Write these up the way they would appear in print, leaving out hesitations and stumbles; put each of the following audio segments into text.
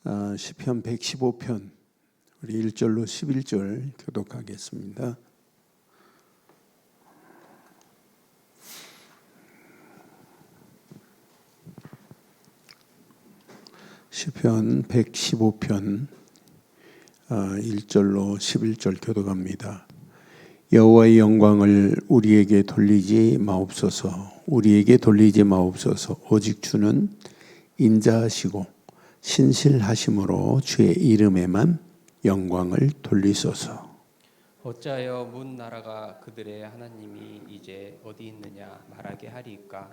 시편 115편 우리 1절로 11절 교독하겠습니다. 시편 115편 1절로 11절 교독합니다. 여호와의 영광을 우리에게 돌리지 마옵소서. 우리에게 돌리지 마옵소서. 오직 주는 인자하시고 신실하심으로 주의 이름에만 영광을 돌리소서. 어찌하여 문 나라가 그들의 하나님이 이제 어디 있느냐 말하게 하리이까.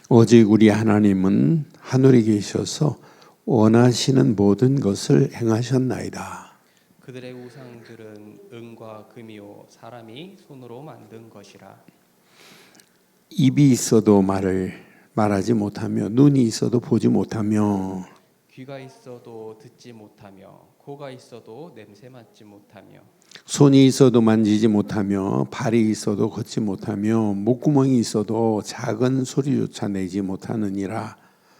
오직 우리 하나님은 하늘에 계셔서 원하시는 모든 것을 행하셨나이다. 그들의 우상들은 은과 금이요 사람이 손으로 만든 것이라. 입이 있어도 말하지 못하며 눈이 있어도 보지 못하며 귀가 있어도 듣지 못하며 코가 있어도 냄새 맡지 못하며 손이 있어도 만지지 못하며 발이 있어도 걷지 못하며 목구멍이 있어도 작은 소리조차 내지 못하느니라.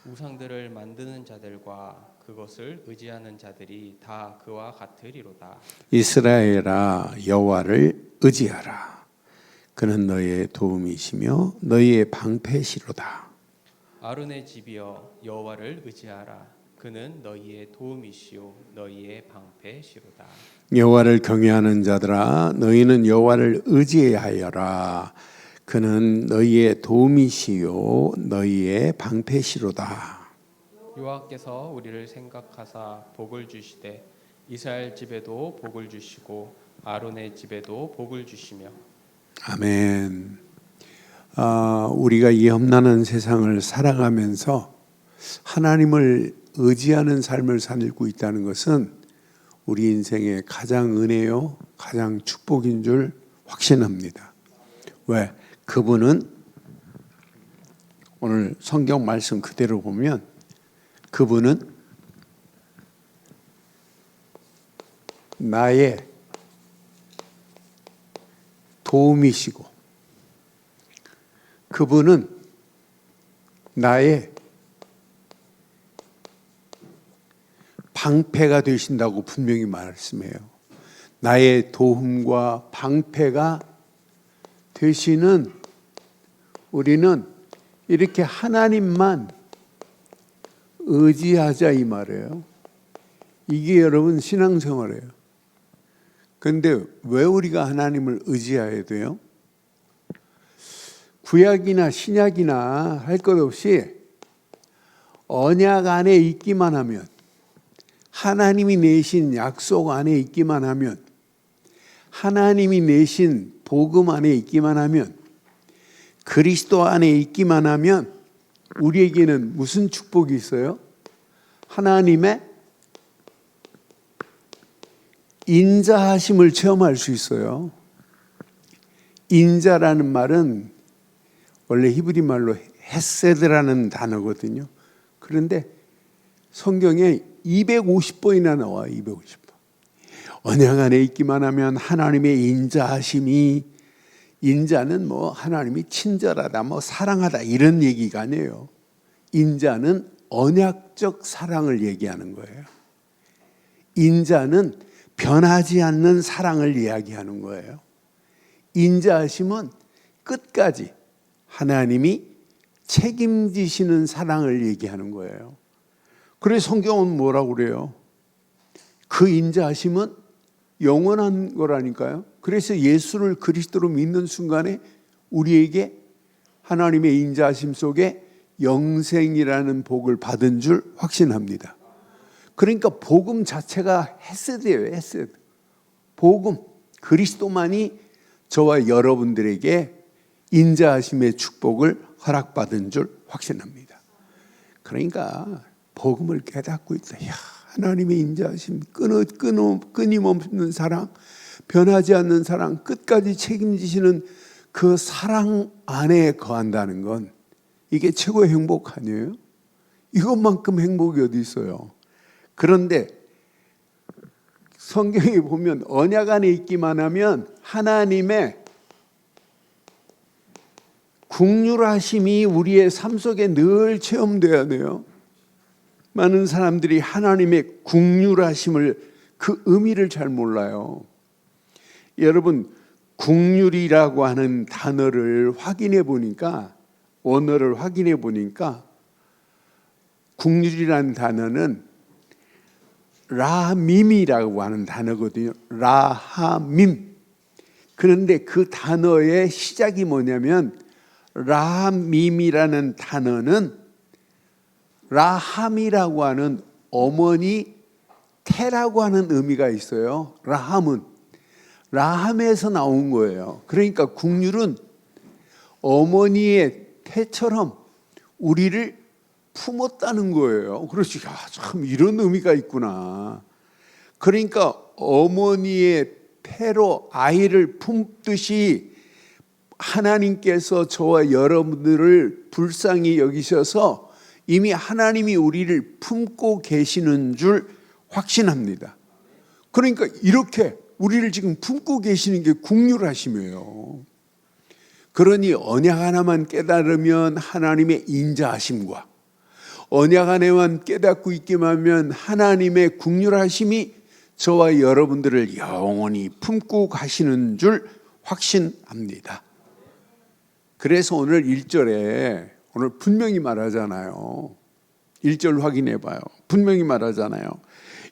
우상들을 만드는 자들과 그것을 의지하는 자들이 다 그와 같으리로다. 이스라엘아 여호와를 의지하라. 그는 너의 도움이시며 너희의 방패시로다. 아론의 집이여 여호와를 의지하라. 그는 너희의 도움이시요 너희의 방패시로다. 여호와를 경외하는 자들아 너희는 여호와를 의지하여라. 그는 너희의 도움이시요 너희의 방패시로다. 여호와께서 우리를 생각하사 복을 주시되 이스라엘 집에도 복을 주시고 아론의 집에도 복을 주시며. 아멘. 우리가 이 험난한 세상을 살아가면서 하나님을 의지하는 삶을 살고 있다는 것은 우리 인생의 가장 은혜요, 가장 축복인 줄 확신합니다. 왜? 그분은 오늘 성경 말씀 그대로 보면 그분은 나의 도움이시고 그분은 나의 방패가 되신다고 분명히 말씀해요. 나의 도움과 방패가 되시는 우리는 이렇게 하나님만 의지하자 이 말이에요. 이게 여러분 신앙생활이에요. 그런데 왜 우리가 하나님을 의지해야 돼요? 구약이나 신약이나 할 것 없이 언약 안에 있기만 하면, 하나님이 내신 약속 안에 있기만 하면, 하나님이 내신 복음 안에 있기만 하면, 그리스도 안에 있기만 하면 우리에게는 무슨 축복이 있어요? 하나님의 인자하심을 체험할 수 있어요. 인자라는 말은 원래 히브리 말로 헤세드라는 단어거든요. 그런데 성경에 250번이나 나와요. 250번. 언약 안에 있기만 하면 하나님의 인자하심이, 인자는 뭐 하나님이 친절하다, 뭐 사랑하다 이런 얘기가 아니에요. 인자는 언약적 사랑을 얘기하는 거예요. 인자는 변하지 않는 사랑을 이야기하는 거예요. 인자하심은 끝까지 하나님이 책임지시는 사랑을 얘기하는 거예요. 그래서 성경은 뭐라고 그래요? 그 인자하심은 영원한 거라니까요. 그래서 예수를 그리스도로 믿는 순간에 우리에게 하나님의 인자하심 속에 영생이라는 복을 받은 줄 확신합니다. 그러니까 복음 자체가 헤세드예요. 헤세드. 복음, 그리스도만이 저와 여러분들에게 인자하심의 축복을 허락받은 줄 확신합니다. 그러니까 복음을 깨닫고 있다. 야, 하나님의 인자하심, 끊임없는 사랑, 변하지 않는 사랑, 끝까지 책임지시는 그 사랑 안에 거한다는 건 이게 최고의 행복 아니에요? 이것만큼 행복이 어디 있어요? 그런데 성경에 보면 언약 안에 있기만 하면 하나님의 국률하심이 우리의 삶 속에 늘 체험돼야 돼요. 많은 사람들이 하나님의 긍휼하심을 그 의미를 잘 몰라요. 여러분, 긍휼이라고 하는 단어를 확인해 보니까, 언어를 확인해 보니까 긍휼이라는 단어는 라함임이라고 하는 단어거든요. 라함임. 그런데 그 단어의 시작이 뭐냐면 라함임이라는 단어는 라함이라고 하는 어머니 태라고 하는 의미가 있어요. 라함은 라함에서 나온 거예요. 그러니까 긍휼은 어머니의 태처럼 우리를 품었다는 거예요. 그렇지. 야, 참 이런 의미가 있구나. 그러니까 어머니의 태로 아이를 품듯이 하나님께서 저와 여러분들을 불쌍히 여기셔서 이미 하나님이 우리를 품고 계시는 줄 확신합니다. 그러니까 이렇게 우리를 지금 품고 계시는 게 긍휼하심이에요. 그러니 언약 하나만 깨달으면 하나님의 인자하심과 언약 안에만 깨닫고 있기만 하면 하나님의 긍휼하심이 저와 여러분들을 영원히 품고 가시는 줄 확신합니다. 그래서 오늘 1절에 오늘 분명히 말하잖아요. 1절 확인해 봐요. 분명히 말하잖아요.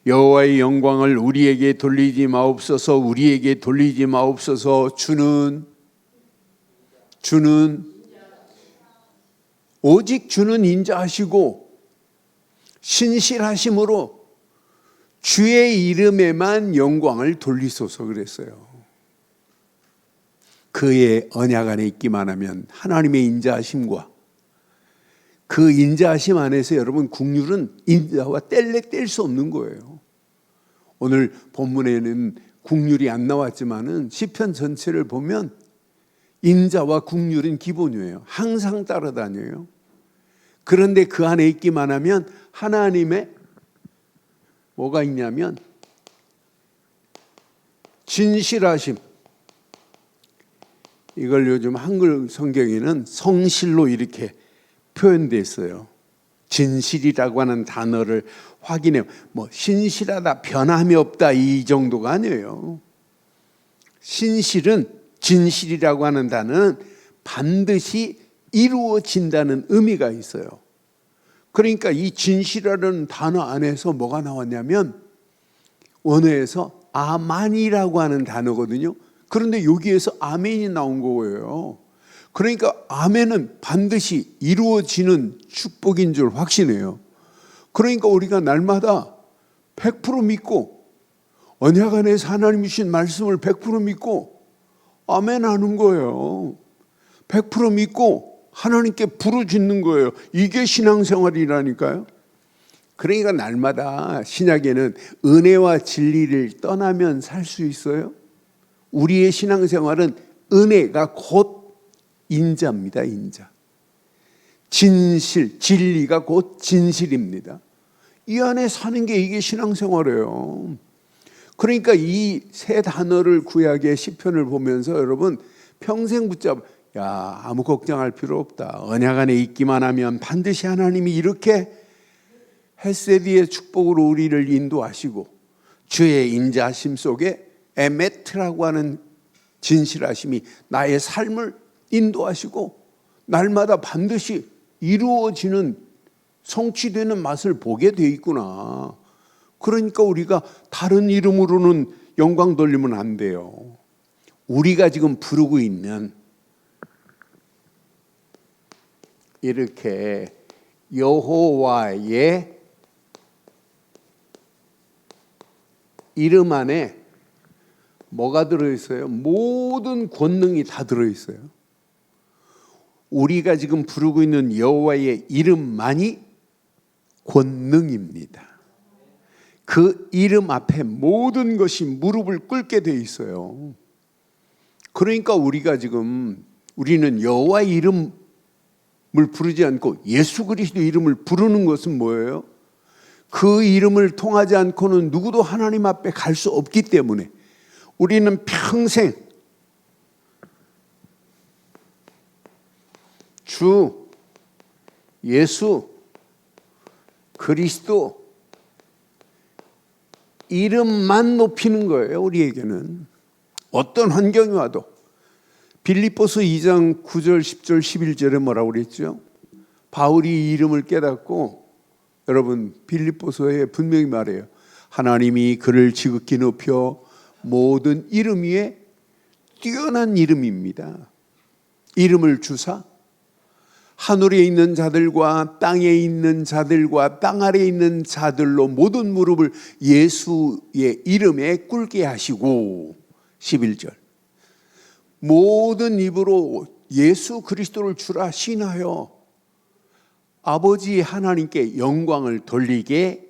여호와의 영광을 우리에게 돌리지 마옵소서. 우리에게 돌리지 마옵소서. 오직 주는 인자하시고 신실하심으로 주의 이름에만 영광을 돌리소서 그랬어요. 그의 언약 안에 있기만 하면 하나님의 인자하심과 그 인자하심 안에서 여러분 긍휼은 인자와 뗄래 뗄 수 없는 거예요. 오늘 본문에는 긍휼이 안 나왔지만은 시편 전체를 보면 인자와 긍휼은 기본이에요. 항상 따라다녀요. 그런데 그 안에 있기만 하면 하나님의 뭐가 있냐면 진실하심. 이걸 요즘 한글 성경에는 성실로 이렇게 표현되어 있어요. 진실이라고 하는 단어를 확인해요. 뭐 신실하다, 변함이 없다 이 정도가 아니에요. 신실은 진실이라고 하는 단어는 반드시 이루어진다는 의미가 있어요. 그러니까 이 진실이라는 단어 안에서 뭐가 나왔냐면 원어에서 아만이라고 하는 단어거든요. 그런데 여기에서 아멘이 나온 거예요. 그러니까 아멘은 반드시 이루어지는 축복인 줄 확신해요. 그러니까 우리가 날마다 100% 믿고 언약 안에서 하나님이 주신 말씀을 100% 믿고 아멘 하는 거예요. 100% 믿고 하나님께 부르짖는 거예요. 이게 신앙생활이라니까요. 그러니까 날마다 신약에는 은혜와 진리를 떠나면 살 수 있어요. 우리의 신앙생활은 은혜가 곧 인자입니다. 인자. 진실, 진리가 곧 진실입니다. 이 안에 사는 게 이게 신앙생활이에요. 그러니까 이 세 단어를 구약의 시편을 보면서 여러분 평생 붙잡아, 야, 아무 걱정할 필요 없다. 언약 안에 있기만 하면 반드시 하나님이 이렇게 헬세디의 축복으로 우리를 인도하시고 주의 인자하심 속에 에메트라고 하는 진실하심이 나의 삶을 인도하시고 날마다 반드시 이루어지는 성취되는 맛을 보게 돼 있구나. 그러니까 우리가 다른 이름으로는 영광 돌리면 안 돼요. 우리가 지금 부르고 있는 이렇게 여호와의 이름 안에 뭐가 들어있어요? 모든 권능이 다 들어있어요. 우리가 지금 부르고 있는 여호와의 이름만이 권능입니다. 그 이름 앞에 모든 것이 무릎을 꿇게 돼 있어요. 그러니까 우리가 지금 우리는 여호와의 이름을 부르지 않고 예수 그리스도 이름을 부르는 것은 뭐예요? 그 이름을 통하지 않고는 누구도 하나님 앞에 갈 수 없기 때문에 우리는 평생 주, 예수, 그리스도 이름만 높이는 거예요. 우리에게는 어떤 환경이 와도. 빌립보서 2장 9절 10절 11절에 뭐라고 그랬죠? 바울이 이 이름을 깨닫고, 여러분 빌립보서에 분명히 말해요. 하나님이 그를 지극히 높여 모든 이름 위에 뛰어난 이름입니다. 이름을 주사 하늘에 있는 자들과 땅에 있는 자들과 땅 아래에 있는 자들로 모든 무릎을 예수의 이름에 꿇게 하시고, 11절 모든 입으로 예수 그리스도를 주라 시인하여 아버지 하나님께 영광을 돌리게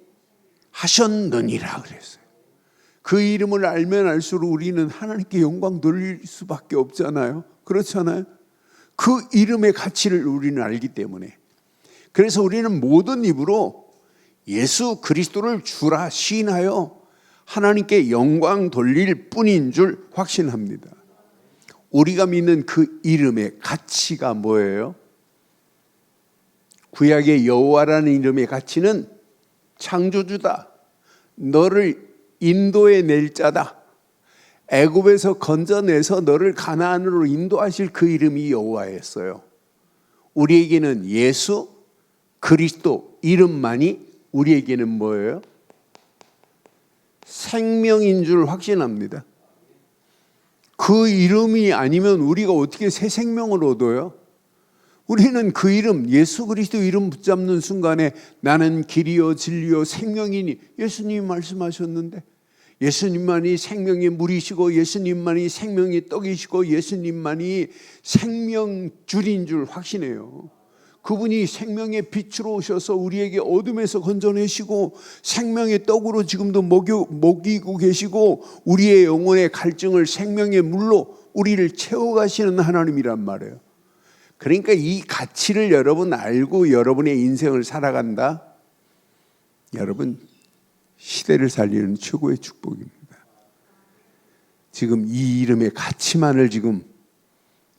하셨느니라 그랬어요. 그 이름을 알면 알수록 우리는 하나님께 영광 돌릴 수밖에 없잖아요. 그렇잖아요. 그 이름의 가치를 우리는 알기 때문에. 그래서 우리는 모든 입으로 예수 그리스도를 주라 시인하여 하나님께 영광 돌릴 뿐인 줄 확신합니다. 우리가 믿는 그 이름의 가치가 뭐예요? 구약의 여호와라는 이름의 가치는 창조주다, 너를 인도해 낼 자다, 애굽에서 건져내서 너를 가나안으로 인도하실 그 이름이 여호와였어요. 우리에게는 예수 그리스도 이름만이 우리에게는 뭐예요? 생명인 줄 확신합니다. 그 이름이 아니면 우리가 어떻게 새 생명을 얻어요? 우리는 그 이름, 예수 그리스도 이름 붙잡는 순간에 나는 길이요 진리요 생명이니, 예수님이 말씀하셨는데, 예수님만이 생명의 물이시고 예수님만이 생명의 떡이시고 예수님만이 생명줄인 줄 확신해요. 그분이 생명의 빛으로 오셔서 우리에게 어둠에서 건져내시고 생명의 떡으로 지금도 먹이고 계시고 우리의 영혼의 갈증을 생명의 물로 우리를 채워가시는 하나님이란 말이에요. 그러니까 이 가치를 여러분 알고 여러분의 인생을 살아간다, 여러분 시대를 살리는 최고의 축복입니다. 지금 이 이름의 가치만을 지금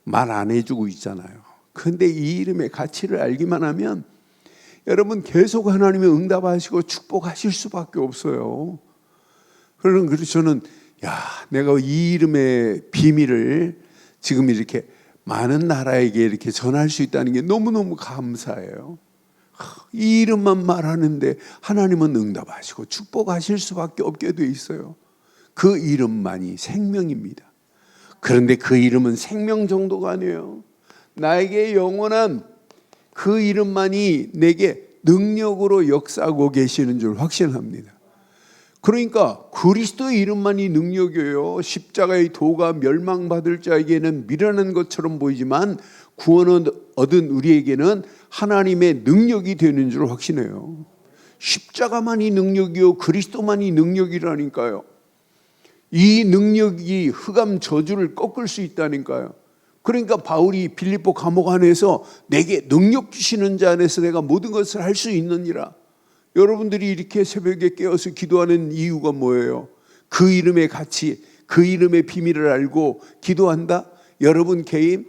말 안 해주고 있잖아요. 그런데 이 이름의 가치를 알기만 하면 여러분 계속 하나님의 응답하시고 축복하실 수밖에 없어요. 그래서 저는 내가 이 이름의 비밀을 지금 이렇게 많은 나라에게 이렇게 전할 수 있다는 게 너무너무 감사해요. 이 이름만 말하는데 하나님은 응답하시고 축복하실 수밖에 없게 돼 있어요. 그 이름만이 생명입니다. 그런데 그 이름은 생명 정도가 아니에요. 나에게 영원한 그 이름만이 내게 능력으로 역사하고 계시는 줄 확신합니다. 그러니까 그리스도의 이름만이 능력이에요. 십자가의 도가 멸망받을 자에게는 미련한 것처럼 보이지만 구원을 얻은 우리에게는 하나님의 능력이 되는 줄 확신해요. 십자가만이 능력이요 그리스도만이 능력이라니까요. 이 능력이 흑암 저주를 꺾을 수 있다니까요. 그러니까 바울이 빌립보 감옥 안에서 내게 능력 주시는 자 안에서 내가 모든 것을 할 수 있느니라. 여러분들이 이렇게 새벽에 깨어서 기도하는 이유가 뭐예요? 그 이름의 가치, 그 이름의 비밀을 알고 기도한다. 여러분 개인,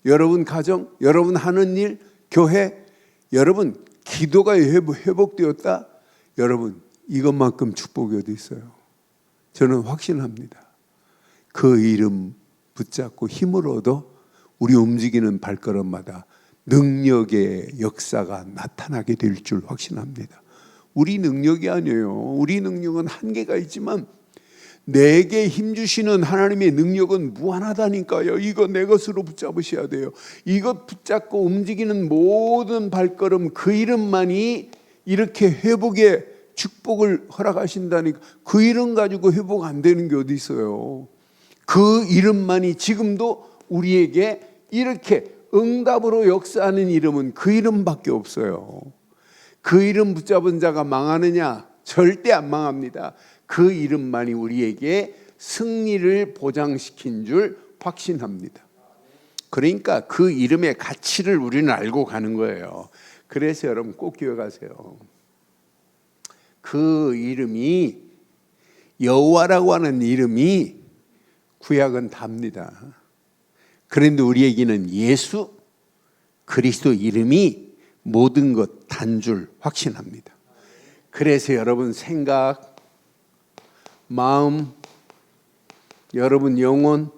여러분 가정, 여러분 하는 일, 교회, 여러분 기도가 회복되었다. 여러분 이것만큼 축복이 어디 있어요? 저는 확신합니다. 그 이름 붙잡고 힘을 얻어 우리 움직이는 발걸음마다 능력의 역사가 나타나게 될 줄 확신합니다. 우리 능력이 아니에요. 우리 능력은 한계가 있지만 내게 힘주시는 하나님의 능력은 무한하다니까요. 이거 내 것으로 붙잡으셔야 돼요. 이것 붙잡고 움직이는 모든 발걸음, 그 이름만이 이렇게 회복의 축복을 허락하신다니까. 그 이름 가지고 회복 안 되는 게 어디 있어요. 그 이름만이 지금도 우리에게 이렇게 응답으로 역사하는 이름은 그 이름밖에 없어요. 그 이름 붙잡은 자가 망하느냐? 절대 안 망합니다. 그 이름만이 우리에게 승리를 보장시킨 줄 확신합니다. 그러니까 그 이름의 가치를 우리는 알고 가는 거예요. 그래서 여러분 꼭 기억하세요. 그 이름이, 여호와라고 하는 이름이 구약은 답니다. 그런데 우리에게는 예수 그리스도 이름이 모든 것 단 줄 확신합니다. 그래서 여러분 생각, 마음, 여러분 영혼,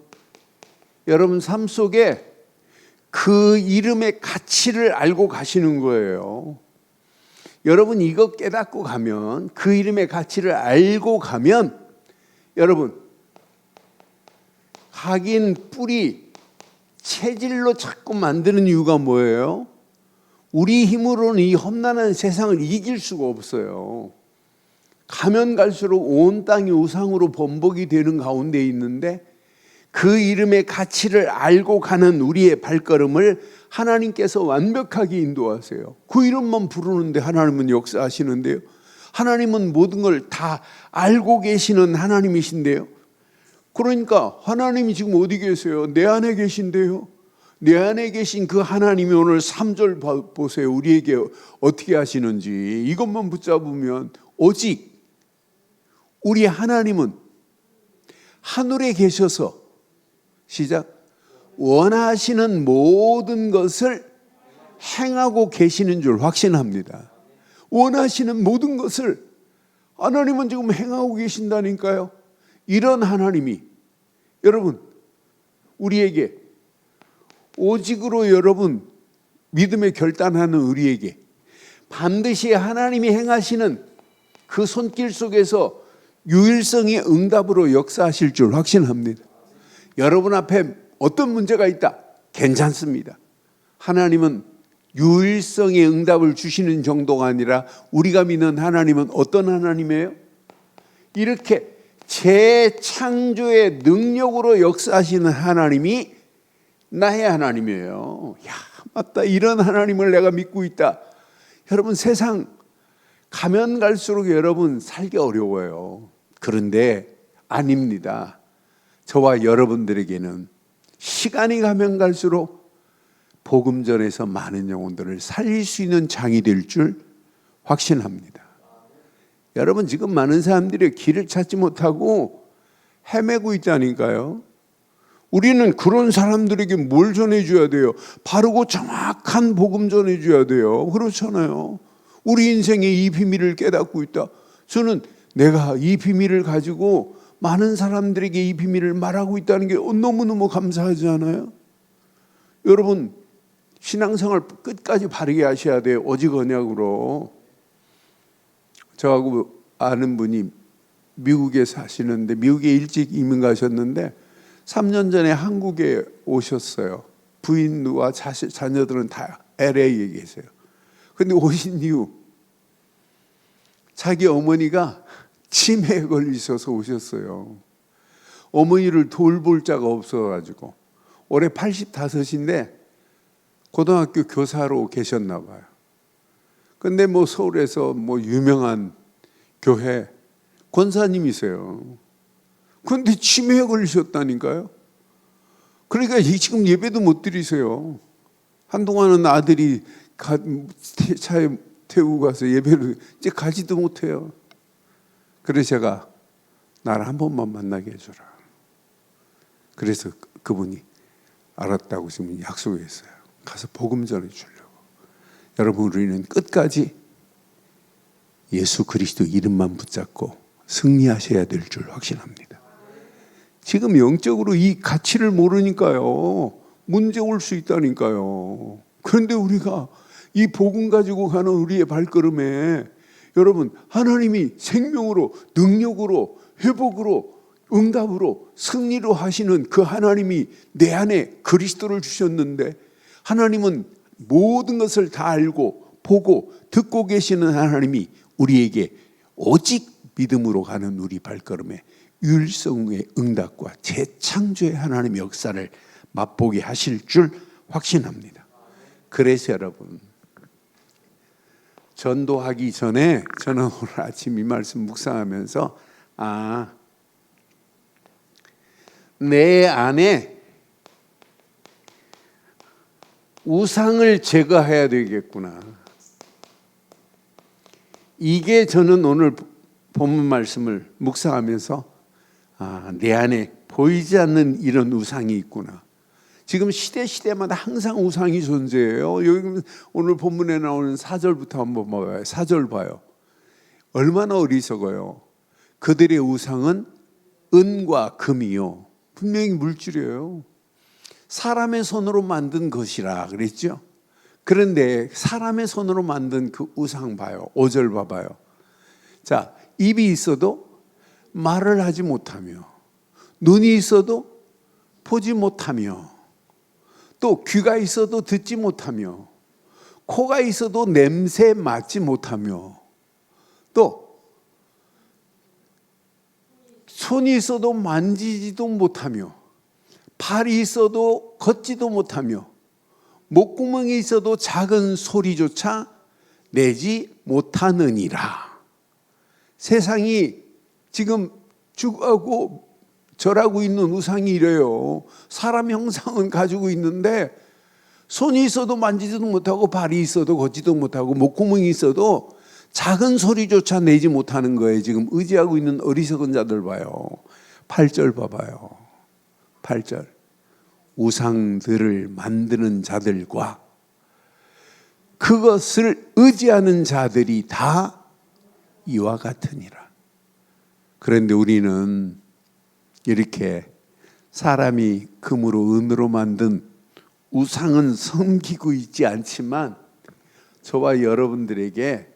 여러분 삶 속에 그 이름의 가치를 알고 가시는 거예요. 여러분 이거 깨닫고 가면, 그 이름의 가치를 알고 가면, 여러분 각인 뿌리 체질로 자꾸 만드는 이유가 뭐예요? 우리 힘으로는 이 험난한 세상을 이길 수가 없어요. 가면 갈수록 온 땅이 우상으로 번복이 되는 가운데 있는데, 그 이름의 가치를 알고 가는 우리의 발걸음을 하나님께서 완벽하게 인도하세요. 그 이름만 부르는데 하나님은 역사하시는데요. 하나님은 모든 걸 다 알고 계시는 하나님이신데요. 그러니까 하나님이 지금 어디 계세요? 내 안에 계신데요. 내 안에 계신 그 하나님이 오늘 3절 보세요. 우리에게 어떻게 하시는지. 이것만 붙잡으면, 오직 우리 하나님은 하늘에 계셔서, 시작, 원하시는 모든 것을 행하고 계시는 줄 확신합니다. 원하시는 모든 것을 하나님은 지금 행하고 계신다니까요. 이런 하나님이 여러분 우리에게, 오직으로 여러분 믿음에 결단하는 우리에게 반드시 하나님이 행하시는 그 손길 속에서 유일성의 응답으로 역사하실 줄 확신합니다. 여러분 앞에 어떤 문제가 있다, 괜찮습니다. 하나님은 유일성의 응답을 주시는 정도가 아니라 우리가 믿는 하나님은 어떤 하나님이에요? 이렇게 재창조의 능력으로 역사하시는 하나님이 나의 하나님이에요. 야, 맞다, 이런 하나님을 내가 믿고 있다. 여러분 세상 가면 갈수록 여러분 살기 어려워요. 그런데 아닙니다. 저와 여러분들에게는 시간이 가면 갈수록 복음 전에서 많은 영혼들을 살릴 수 있는 장이 될 줄 확신합니다. 여러분 지금 많은 사람들이 길을 찾지 못하고 헤매고 있다니까요. 우리는 그런 사람들에게 뭘 전해줘야 돼요? 바르고 정확한 복음 전해줘야 돼요. 그렇잖아요. 우리 인생에 이 비밀을 깨닫고 있다. 저는 내가 이 비밀을 가지고 많은 사람들에게 이 비밀을 말하고 있다는 게 너무너무 감사하지 않아요? 여러분 신앙생활 끝까지 바르게 하셔야 돼요. 오직 언약으로. 저하고 아는 분이 미국에 사시는데, 미국에 일찍 이민 가셨는데 3년 전에 한국에 오셨어요. 부인과 자녀들은 다 LA에 계세요. 근데 오신 이후 자기 어머니가 치매에 걸리셔서 오셨어요. 어머니를 돌볼 자가 없어가지고 올해 85인데 고등학교 교사로 계셨나 봐요. 근데 뭐 서울에서 뭐 유명한 교회 권사님이세요. 그런데 치매에 걸리셨다니까요. 그러니까 지금 예배도 못 드리세요. 한동안은 아들이 차에 태우고 가서 예배를 이제 가지도 못해요. 그래서 제가 나를 한 번만 만나게 해줘라. 그래서 그분이 알았다고 지금 약속했어요. 가서 복음 전해주려고. 여러분 우리는 끝까지 예수 그리스도 이름만 붙잡고 승리하셔야 될 줄 확신합니다. 지금 영적으로 이 가치를 모르니까요, 문제 올 수 있다니까요. 그런데 우리가 이 복음 가지고 가는 우리의 발걸음에 여러분 하나님이 생명으로, 능력으로, 회복으로, 응답으로, 승리로 하시는 그 하나님이 내 안에 그리스도를 주셨는데, 하나님은 모든 것을 다 알고 보고 듣고 계시는 하나님이 우리에게 오직 믿음으로 가는 우리 발걸음에 유일성의 응답과 재창조의 하나님의 역사를 맛보게 하실 줄 확신합니다. 그래서 여러분 전도하기 전에 저는 오늘 아침 이 말씀 묵상하면서 내 안에 우상을 제거해야 되겠구나. 이게 저는 오늘 본문 말씀을 묵상하면서 내 안에 보이지 않는 이런 우상이 있구나. 지금 시대마다 항상 우상이 존재해요. 여기 오늘 본문에 나오는 4절부터 한번 봐요. 4절 봐요. 얼마나 어리석어요. 그들의 우상은 은과 금이요. 분명히 물질이에요. 사람의 손으로 만든 것이라 그랬죠. 그런데 사람의 손으로 만든 그 우상 봐요. 5절 봐봐요. 자, 입이 있어도 말을 하지 못하며, 눈이 있어도 보지 못하며, 또 귀가 있어도 듣지 못하며, 코가 있어도 냄새 맡지 못하며, 또 손이 있어도 만지지도 못하며, 발이 있어도 걷지도 못하며, 목구멍이 있어도 작은 소리조차 내지 못하느니라. 세상이 지금 죽하고 절하고 있는 우상이 이래요. 사람 형상은 가지고 있는데 손이 있어도 만지지도 못하고, 발이 있어도 걷지도 못하고, 목구멍이 있어도 작은 소리조차 내지 못하는 거예요. 지금 의지하고 있는 어리석은 자들 봐요. 8절 봐봐요. 8절. 우상들을 만드는 자들과 그것을 의지하는 자들이 다 이와 같으니라. 그런데 우리는 이렇게 사람이 금으로 은으로 만든 우상은 섬기고 있지 않지만, 저와 여러분들에게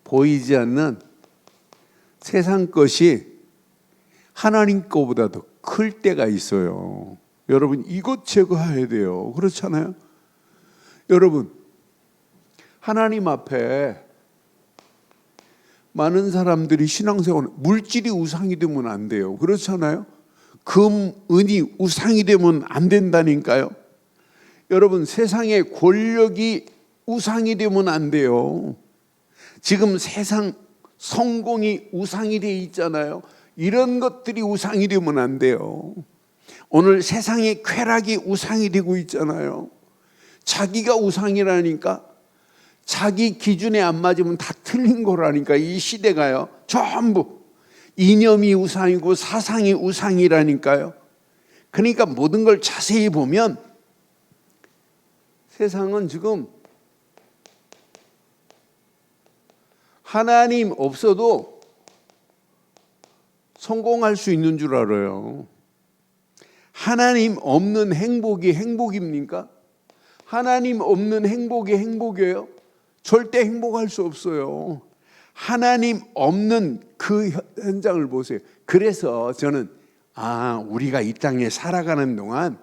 보이지 않는 세상 것이 하나님 거보다도 클 때가 있어요. 여러분, 이것 제거해야 돼요. 그렇잖아요? 여러분, 하나님 앞에 많은 사람들이 신앙생활, 물질이 우상이 되면 안 돼요. 그렇잖아요? 금, 은이 우상이 되면 안 된다니까요. 여러분, 세상의 권력이 우상이 되면 안 돼요. 지금 세상 성공이 우상이 돼 있잖아요. 이런 것들이 우상이 되면 안 돼요. 오늘 세상의 쾌락이 우상이 되고 있잖아요. 자기가 우상이라니까, 자기 기준에 안 맞으면 다 틀린 거라니까. 이 시대가요, 전부 이념이 우상이고 사상이 우상이라니까요. 그러니까 모든 걸 자세히 보면 세상은 지금 하나님 없어도 성공할 수 있는 줄 알아요. 하나님 없는 행복이 행복입니까? 하나님 없는 행복이 행복이에요? 절대 행복할 수 없어요. 하나님 없는 그 현장을 보세요. 그래서 저는 우리가 이 땅에 살아가는 동안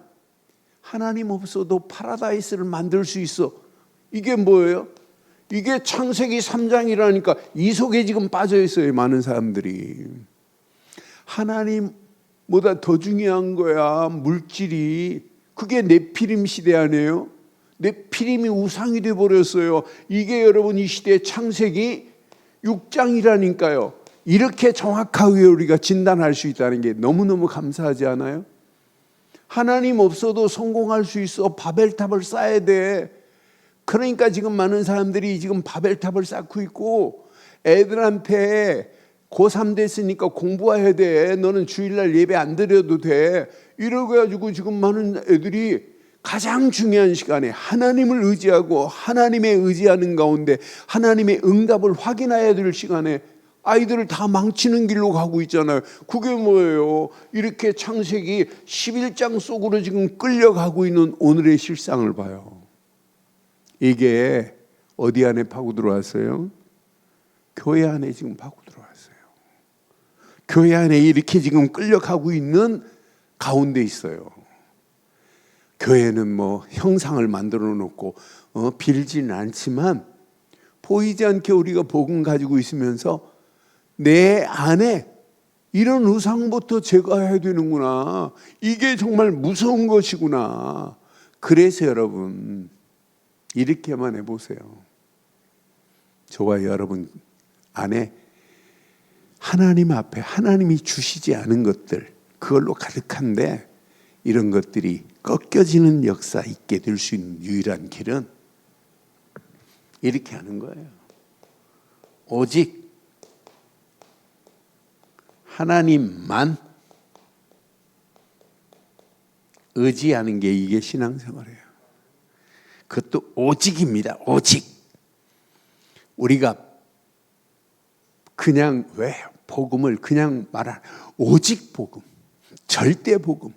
하나님 없어도 파라다이스를 만들 수 있어. 이게 뭐예요? 이게 창세기 3장이라니까. 이 속에 지금 빠져 있어요, 많은 사람들이. 하나님보다 더 중요한 거야, 물질이. 그게 네피림 시대 아니에요? 네피림이 우상이 되어버렸어요. 이게 여러분 이 시대의 창세기 6장이라니까요. 이렇게 정확하게 우리가 진단할 수 있다는 게 너무너무 감사하지 않아요? 하나님 없어도 성공할 수 있어. 바벨탑을 쌓아야 돼. 그러니까 지금 많은 사람들이 지금 바벨탑을 쌓고 있고, 애들한테 고3 됐으니까 공부해야 돼. 너는 주일날 예배 안 드려도 돼. 이러고 가지고 지금 많은 애들이 가장 중요한 시간에 하나님을 의지하고 하나님의 의지하는 가운데 하나님의 응답을 확인해야 될 시간에 아이들을 다 망치는 길로 가고 있잖아요. 그게 뭐예요? 이렇게 창세기 11장 속으로 지금 끌려가고 있는 오늘의 실상을 봐요. 이게 어디 안에 파고 들어왔어요? 교회 안에 지금 파고 들어왔어요. 교회 안에 이렇게 지금 끌려가고 있는 가운데 있어요. 교회는 뭐 형상을 만들어 놓고 빌지는 않지만, 보이지 않게 우리가 복음 가지고 있으면서 내 안에 이런 우상부터 제거해야 되는구나. 이게 정말 무서운 것이구나. 그래서 여러분 이렇게만 해보세요. 저와 여러분 안에 하나님 앞에 하나님이 주시지 않은 것들, 그걸로 가득한데, 이런 것들이 꺾여지는 역사 있게 될 수 있는 유일한 길은 이렇게 하는 거예요. 오직 하나님만 의지하는 게 이게 신앙생활이에요. 그것도 오직입니다. 오직. 우리가 그냥 왜 복음을 그냥 말하는 오직 복음, 절대 복음,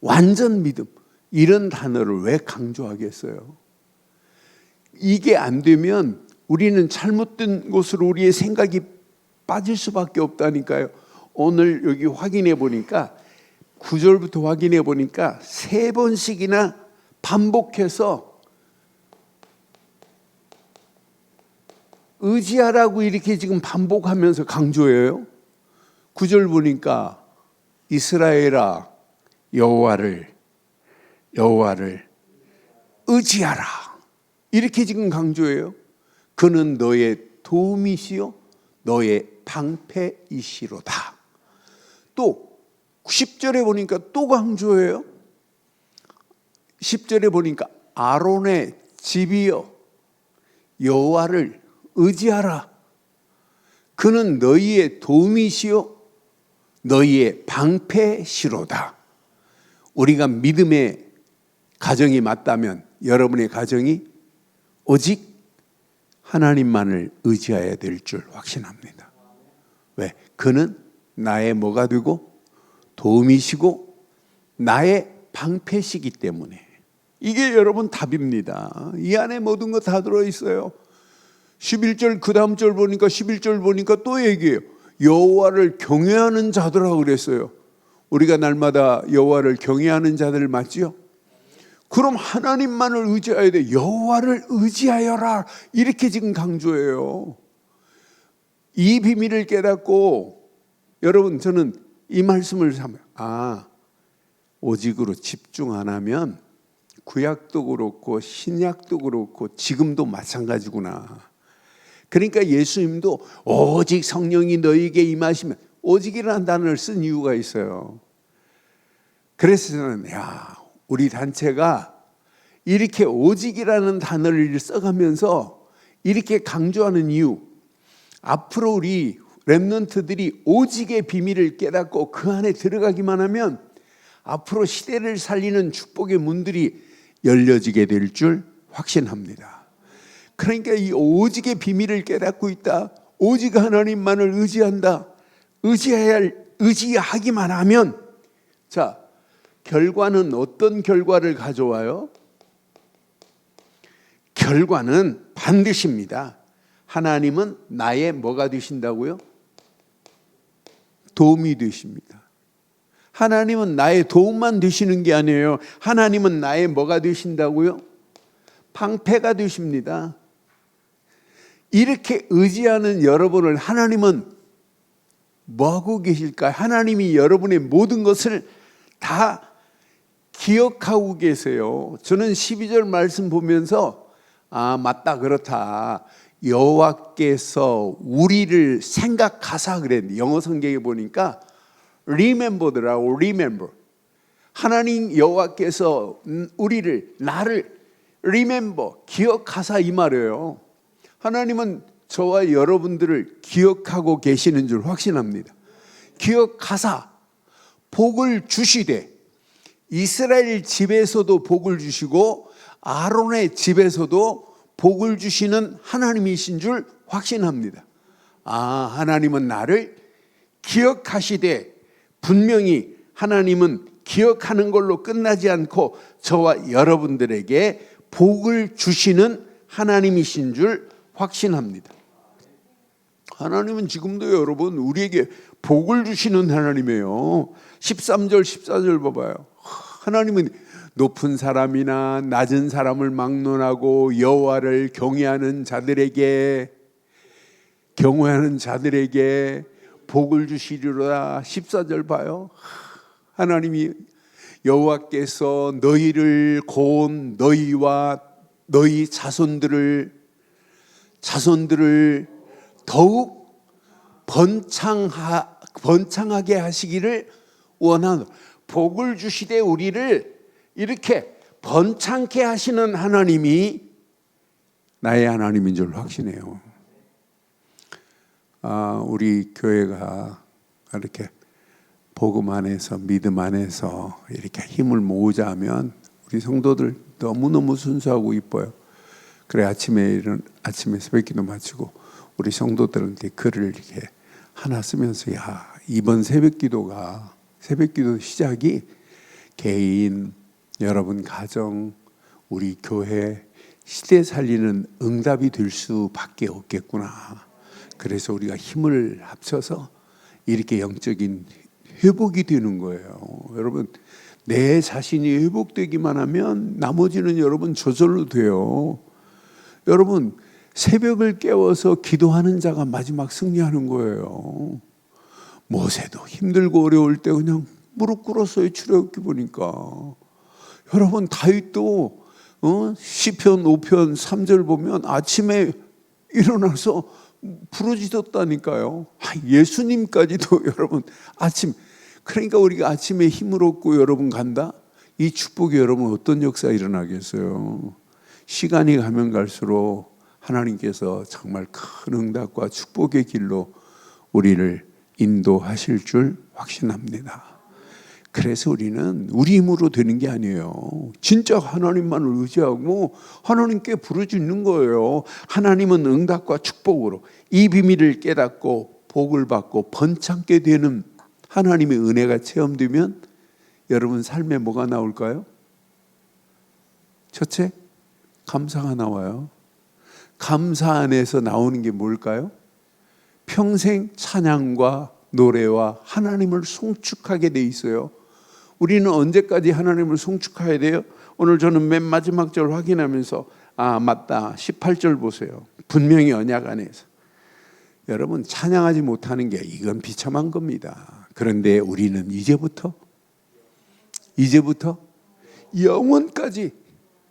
완전 믿음 이런 단어를 왜 강조하겠어요? 이게 안 되면 우리는 잘못된 곳으로 우리의 생각이 빠질 수밖에 없다니까요. 오늘 여기 확인해 보니까 9절부터 확인해 보니까 3번씩이나 반복해서 의지하라고 이렇게 지금 반복하면서 강조해요. 9절 보니까 이스라엘아 여호와를 의지하라 이렇게 지금 강조해요. 그는 너의 도움이시요 너의 방패이시로다. 또 10절에 보니까 또 강조해요. 10절에 보니까 아론의 집이여 여호와를 의지하라. 그는 너희의 도움이시요 너희의 방패시로다. 우리가 믿음의 가정이 맞다면 여러분의 가정이 오직 하나님만을 의지해야 될 줄 확신합니다. 왜? 그는 나의 뭐가 되고 도움이시고 나의 방패시기 때문에. 이게 여러분 답입니다. 이 안에 모든 거 다 들어있어요. 11절 그 다음 절 보니까 11절 보니까 또 얘기해요. 여호와를 경외하는 자들하고 그랬어요. 우리가 날마다 여호와를 경외하는 자들 맞지요? 그럼 하나님만을 의지해야 돼. 여호와를 의지하여라 이렇게 지금 강조해요. 이 비밀을 깨닫고 여러분 저는 이 말씀을 삼아요. 오직으로 집중 안 하면 구약도 그렇고 신약도 그렇고 지금도 마찬가지구나. 그러니까 예수님도 오직 성령이 너희에게 임하시면 오직이라는 단어를 쓴 이유가 있어요. 그래서 저는 우리 단체가 이렇게 오직이라는 단어를 써가면서 이렇게 강조하는 이유, 앞으로 우리 렘넌트들이 오직의 비밀을 깨닫고 그 안에 들어가기만 하면 앞으로 시대를 살리는 축복의 문들이 열려지게 될 줄 확신합니다. 그러니까 이 오직의 비밀을 깨닫고 있다. 오직 하나님만을 의지한다. 의지하기만 하면 자, 결과는 어떤 결과를 가져와요? 결과는 반드시입니다. 하나님은 나의 뭐가 되신다고요? 도움이 되십니다. 하나님은 나의 도움만 되시는 게 아니에요. 하나님은 나의 뭐가 되신다고요? 방패가 되십니다. 이렇게 의지하는 여러분을 하나님은 뭐하고 계실까요? 하나님이 여러분의 모든 것을 다 기억하고 계세요. 저는 12절 말씀 보면서 맞다 그렇다. 여호와께서 우리를 생각하사 그랬는데 영어 성경에 보니까 remember더라고. remember. 하나님 여호와께서 나를 remember 기억하사 이 말이에요. 하나님은 저와 여러분들을 기억하고 계시는 줄 확신합니다. 기억하사 복을 주시되 이스라엘 집에서도 복을 주시고 아론의 집에서도 복을 주시는 하나님이신 줄 확신합니다. 하나님은 나를 기억하시되 분명히 하나님은 기억하는 걸로 끝나지 않고 저와 여러분들에게 복을 주시는 하나님이신 줄 확신합니다. 하나님은 지금도 여러분 우리에게 복을 주시는 하나님이에요. 13절 14절 봐봐요. 하나님은 높은 사람이나 낮은 사람을 막론하고 여호와를 경외하는 자들에게 복을 주시리로다. 14절 봐요. 하나님이 여호와께서 너희를 곧 너희와 너희 자손들을 더욱 번창하게 하시기를 원하노. 복을 주시되 우리를 이렇게 번창케 하시는 하나님이 나의 하나님인 줄 확신해요. 우리 교회가 이렇게 복음 안에서 믿음 안에서 이렇게 힘을 모으자 하면 우리 성도들 너무너무 순수하고 이뻐요. 그래 아침에 새벽기도 마치고 우리 성도들한테 글을 이렇게 하나 쓰면서 야 이번 새벽기도 시작이 개인, 여러분 가정, 우리 교회 시대 살리는 응답이 될 수밖에 없겠구나. 그래서 우리가 힘을 합쳐서 이렇게 영적인 회복이 되는 거예요. 여러분 내 자신이 회복되기만 하면 나머지는 여러분 저절로 돼요. 여러분 새벽을 깨워서 기도하는 자가 마지막 승리하는 거예요. 모세도 힘들고 어려울 때 그냥 무릎 꿇었어요. 출애굽기 보니까. 여러분 다윗도 시편 5편 3절 보면 아침에 일어나서 부르짖었다니까요. 예수님까지도 여러분 아침, 그러니까 우리가 아침에 힘을 얻고 여러분 간다? 이 축복이 여러분 어떤 역사 일어나겠어요? 시간이 가면 갈수록 하나님께서 정말 큰 응답과 축복의 길로 우리를 인도하실 줄 확신합니다. 그래서 우리는 우리 힘으로 되는 게 아니에요. 진짜 하나님만을 의지하고 하나님께 부르짖는 거예요. 하나님은 응답과 축복으로 이 비밀을 깨닫고 복을 받고 번창게 되는 하나님의 은혜가 체험되면 여러분 삶에 뭐가 나올까요? 첫째, 감사가 나와요. 감사 안에서 나오는 게 뭘까요? 평생 찬양과 노래와 하나님을 송축하게 돼 있어요. 우리는 언제까지 하나님을 송축해야 돼요? 오늘 저는 맨 마지막 절 확인하면서 맞다 18절 보세요. 분명히 언약 안에서 여러분 찬양하지 못하는 게 이건 비참한 겁니다. 그런데 우리는 이제부터 영원까지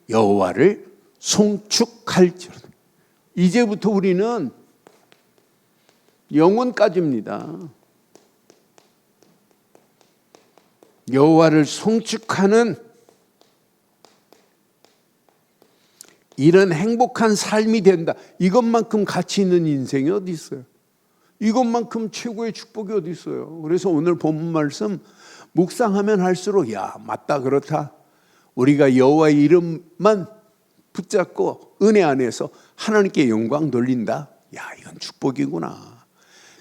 여호와를 송축할지어다. 이제부터 우리는 영원까지입니다. 여호와를 송축하는 이런 행복한 삶이 된다. 이것만큼 가치 있는 인생이 어디 있어요? 이것만큼 최고의 축복이 어디 있어요? 그래서 오늘 본문 말씀 묵상하면 할수록 맞다 그렇다. 우리가 여호와의 이름만 붙잡고 은혜 안에서 하나님께 영광 돌린다. 이건 축복이구나.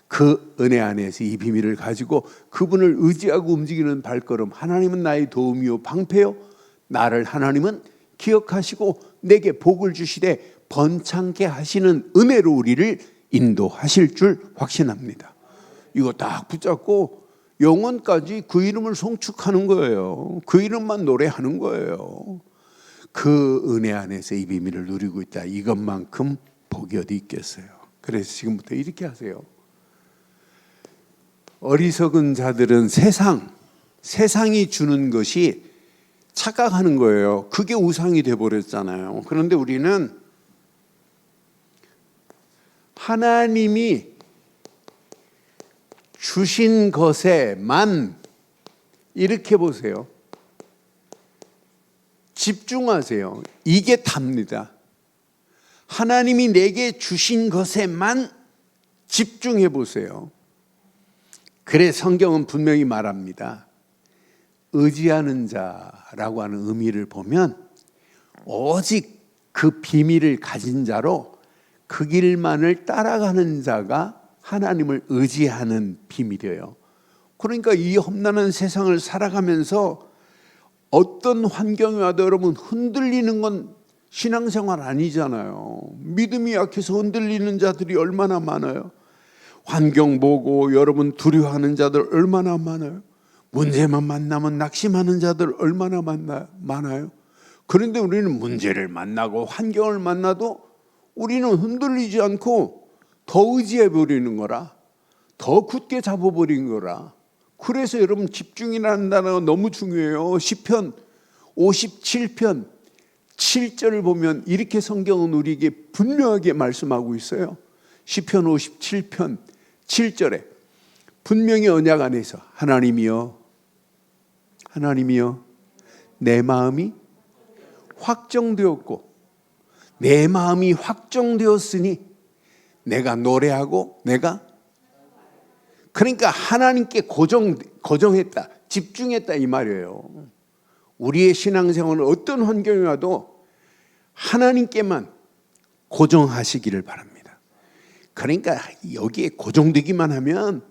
그 은혜 안에서 이 비밀을 가지고 그분을 의지하고 움직이는 발걸음. 하나님은 나의 도움이요 방패요. 나를 하나님은 기억하시고 내게 복을 주시되 번창케 하시는 은혜로 우리를 인도하실 줄 확신합니다. 이거 딱 붙잡고 영원까지 그 이름을 송축하는 거예요. 그 이름만 노래하는 거예요. 그 은혜 안에서 이 비밀을 누리고 있다. 이것만큼 복이 어디 있겠어요. 그래서 지금부터 이렇게 하세요. 어리석은 자들은 세상이 주는 것이 착각하는 거예요. 그게 우상이 돼버렸잖아요. 그런데 우리는 하나님이 주신 것에만 이렇게 보세요. 집중하세요. 이게 답니다. 하나님이 내게 주신 것에만 집중해 보세요. 그래 성경은 분명히 말합니다. 의지하는 자라고 하는 의미를 보면 오직 그 비밀을 가진 자로 그 길만을 따라가는 자가 하나님을 의지하는 비밀이에요. 그러니까 이 험난한 세상을 살아가면서 어떤 환경이 와도 여러분 흔들리는 건 신앙생활 아니잖아요. 믿음이 약해서 흔들리는 자들이 얼마나 많아요. 환경 보고 여러분 두려워하는 자들 얼마나 많아요. 문제만 만나면 낙심하는 자들 얼마나 많아요. 그런데 우리는 문제를 만나고 환경을 만나도 우리는 흔들리지 않고 더 의지해 버리는 거라. 더 굳게 잡아버린 거라. 그래서 여러분 집중이라는 단어가 너무 중요해요. 시편 57편 7절을 보면 이렇게 성경은 우리에게 분명하게 말씀하고 있어요. 시편 57편 7절에 분명히 언약 안에서 하나님이여 내 마음이 확정되었고 내 마음이 확정되었으니 내가 노래하고 그러니까 하나님께 고정했다, 집중했다 이 말이에요. 우리의 신앙생활은 어떤 환경이 와도 하나님께만 고정하시기를 바랍니다. 그러니까 여기에 고정되기만 하면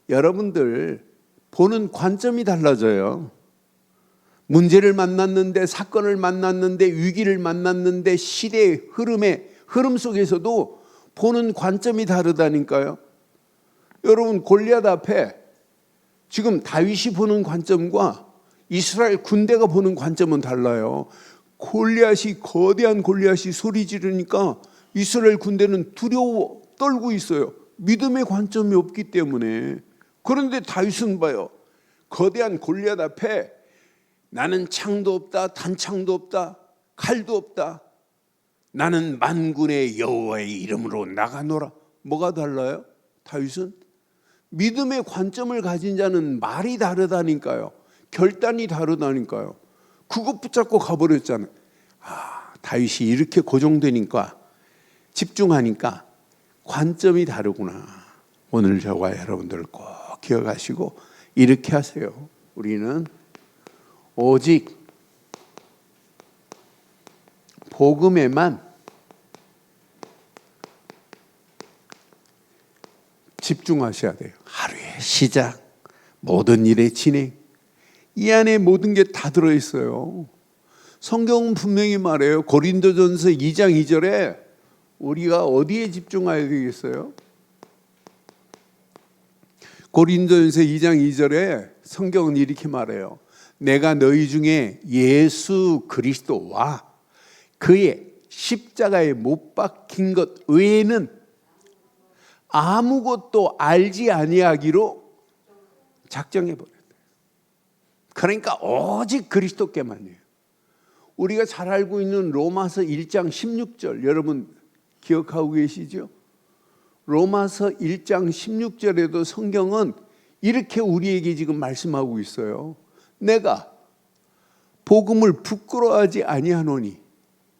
여러분들 보는 관점이 달라져요. 문제를 만났는데, 사건을 만났는데, 위기를 만났는데, 시대의 흐름 속에서도 보는 관점이 다르다니까요. 여러분, 골리앗 앞에 지금 다윗이 보는 관점과 이스라엘 군대가 보는 관점은 달라요. 거대한 골리앗이 소리 지르니까 이스라엘 군대는 두려워 떨고 있어요. 믿음의 관점이 없기 때문에. 그런데 다윗은 봐요. 거대한 골리앗 앞에 나는 창도 없다, 단창도 없다, 칼도 없다. 나는 만군의 여호와의 이름으로 나가노라. 뭐가 달라요? 다윗은 믿음의 관점을 가진 자는 말이 다르다니까요. 결단이 다르다니까요. 그것 붙잡고 가버렸잖아요. 다윗이 이렇게 고정되니까, 집중하니까 관점이 다르구나. 오늘 저와 여러분들 꼭 기억하시고 이렇게 하세요. 우리는 오직 복음에만 집중하셔야 돼요. 하루의 시작, 모든 일의 진행, 이 안에 모든 게 다 들어있어요. 성경은 분명히 말해요. 고린도전서 2장 2절에 우리가 어디에 집중해야 되겠어요? 고린도전서 2장 2절에 성경은 이렇게 말해요. 내가 너희 중에 예수 그리스도와 그의 십자가에 못 박힌 것 외에는 아무것도 알지 아니하기로 작정해버렸어요. 그러니까 오직 그리스도께만이에요. 우리가 잘 알고 있는 로마서 1장 16절 여러분 기억하고 계시죠? 로마서 1장 16절에도 성경은 이렇게 우리에게 지금 말씀하고 있어요. 내가 복음을 부끄러워하지 아니하노니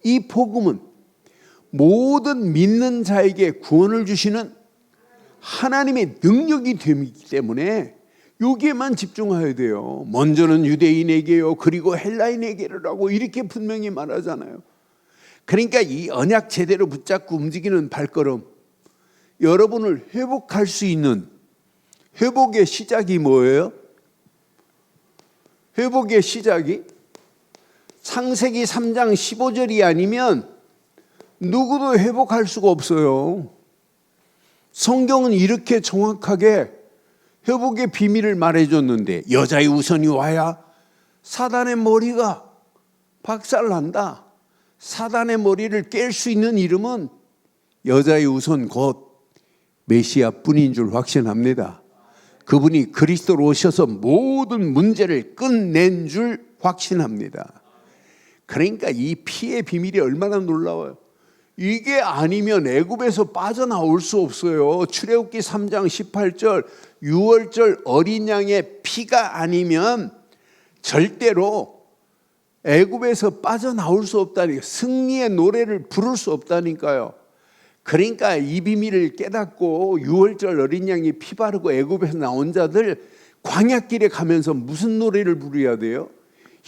이 복음은 모든 믿는 자에게 구원을 주시는 하나님의 능력이 되기 때문에 여기에만 집중해야 돼요. 먼저는 유대인에게요, 그리고 헬라인에게라고 이렇게 분명히 말하잖아요. 그러니까 이 언약 제대로 붙잡고 움직이는 발걸음, 여러분을 회복할 수 있는 회복의 시작이 뭐예요? 회복의 시작이 창세기 3장 15절이 아니면 누구도 회복할 수가 없어요. 성경은 이렇게 정확하게 회복의 비밀을 말해줬는데, 여자의 우선이 와야 사단의 머리가 박살난다. 사단의 머리를 깰 수 있는 이름은 여자의 우선 곧 메시아 뿐인 줄 확신합니다. 그분이 그리스도로 오셔서 모든 문제를 끝낸 줄 확신합니다. 그러니까 이 피의 비밀이 얼마나 놀라워요. 이게 아니면 애굽에서 빠져나올 수 없어요. 출애굽기 3장 18절 유월절 어린 양의 피가 아니면 절대로 애굽에서 빠져나올 수 없다니까요. 승리의 노래를 부를 수 없다니까요. 그러니까 이 비밀을 깨닫고 유월절 어린 양이 피 바르고 애굽에서 나온 자들 광야길에 가면서 무슨 노래를 부르어야 돼요?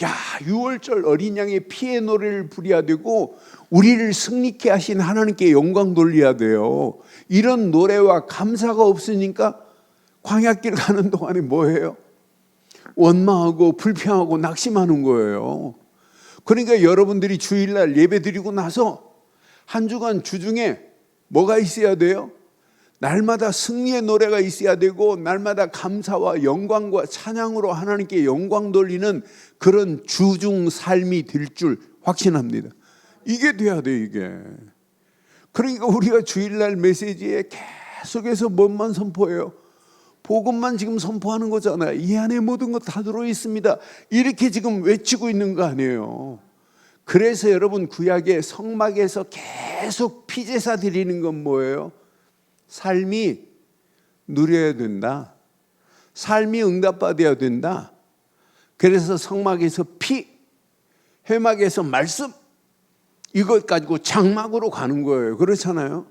야, 유월절 어린 양의 피의 노래를 부려야 되고 우리를 승리케 하신 하나님께 영광 돌려야 돼요. 이런 노래와 감사가 없으니까 광야길 가는 동안에 뭐예요? 원망하고 불평하고 낙심하는 거예요. 그러니까 여러분들이 주일날 예배 드리고 나서 한 주간 주중에 뭐가 있어야 돼요? 날마다 승리의 노래가 있어야 되고 날마다 감사와 영광과 찬양으로 하나님께 영광 돌리는 그런 주중 삶이 될 줄 확신합니다. 이게 돼야 돼요, 이게. 그러니까 우리가 주일날 메시지에 계속해서 뭔만 선포해요? 복음만 지금 선포하는 거잖아요. 이 안에 모든 것 다 들어있습니다. 이렇게 지금 외치고 있는 거 아니에요. 그래서 여러분 구약의 성막에서 계속 피제사 드리는 건 뭐예요? 삶이 누려야 된다. 삶이 응답받아야 된다. 그래서 성막에서 피, 회막에서 말씀, 이것 가지고 장막으로 가는 거예요. 그렇잖아요.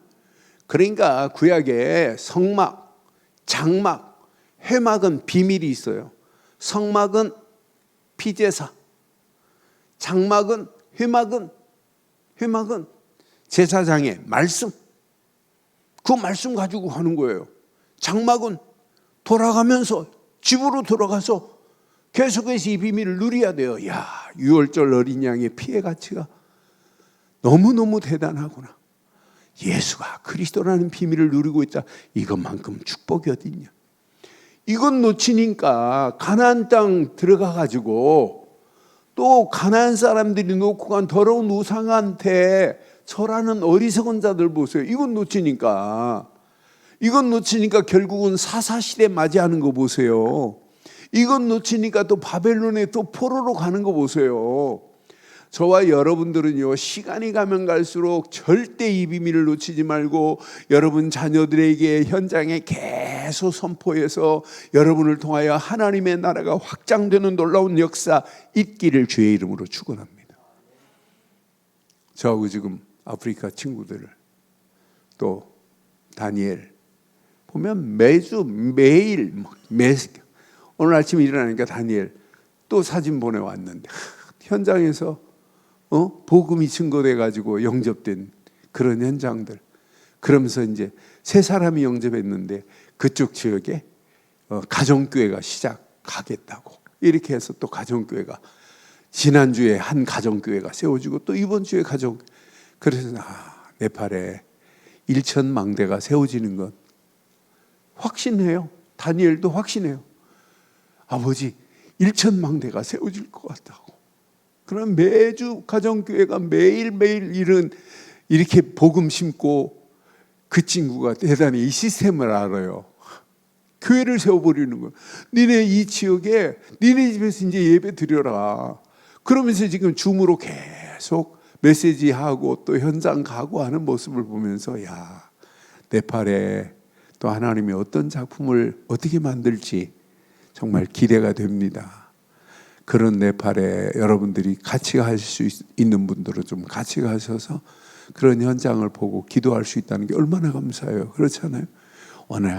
그러니까 구약에 성막, 장막, 회막은 비밀이 있어요. 성막은 피제사, 장막은 회막은 제사장의 말씀, 그 말씀 가지고 하는 거예요. 장막은 돌아가면서 집으로 돌아가서 계속해서 이 비밀을 누려야 돼요. 야, 6월절 어린 양의 피의 가치가 너무너무 대단하구나. 예수가 그리스도라는 비밀을 누리고 있다. 이것만큼 축복이 어딨냐. 이것 놓치니까 가나안 땅 들어가 가지고 또 가나안 사람들이 놓고 간 더러운 우상한테 절하는 어리석은 자들 보세요. 이것 놓치니까 결국은 사사시대 맞이하는 거 보세요. 이것 놓치니까 또 바벨론에 또 포로로 가는 거 보세요. 저와 여러분들은요, 시간이 가면 갈수록 절대 이 비밀을 놓치지 말고 여러분 자녀들에게 현장에 계속 선포해서 여러분을 통하여 하나님의 나라가 확장되는 놀라운 역사 있기를 주의 이름으로 축원합니다. 저하고 지금 아프리카 친구들 또 다니엘 보면 매일 오늘 아침에 일어나니까 다니엘 또 사진 보내왔는데 현장에서 복음이 증거돼 가지고 영접된 그런 현장들. 그러면서 이제 세 사람이 영접했는데 그쪽 지역에 가정교회가 시작하겠다고 이렇게 해서 또 가정교회가 지난주에 한 가정교회가 세워지고 또 이번 주에 그래서 네팔에 1,000망대가 세워지는 건 확신해요. 다니엘도 확신해요. 아버지 1,000망대가 세워질 것 같다고. 그럼 매주 가정교회가 매일매일 이렇게 복음 심고 그 친구가 대단히 이 시스템을 알아요. 교회를 세워버리는 거예요. 니네 이 지역에 니네 집에서 이제 예배 드려라. 그러면서 지금 줌으로 계속 메시지하고 또 현장 가고 하는 모습을 보면서 야, 네팔에 또 하나님이 어떤 작품을 어떻게 만들지 정말 기대가 됩니다. 그런 네팔에 여러분들이 같이 가실 수 있는 분들은 좀 같이 가셔서 그런 현장을 보고 기도할 수 있다는 게 얼마나 감사해요. 그렇잖아요. 오늘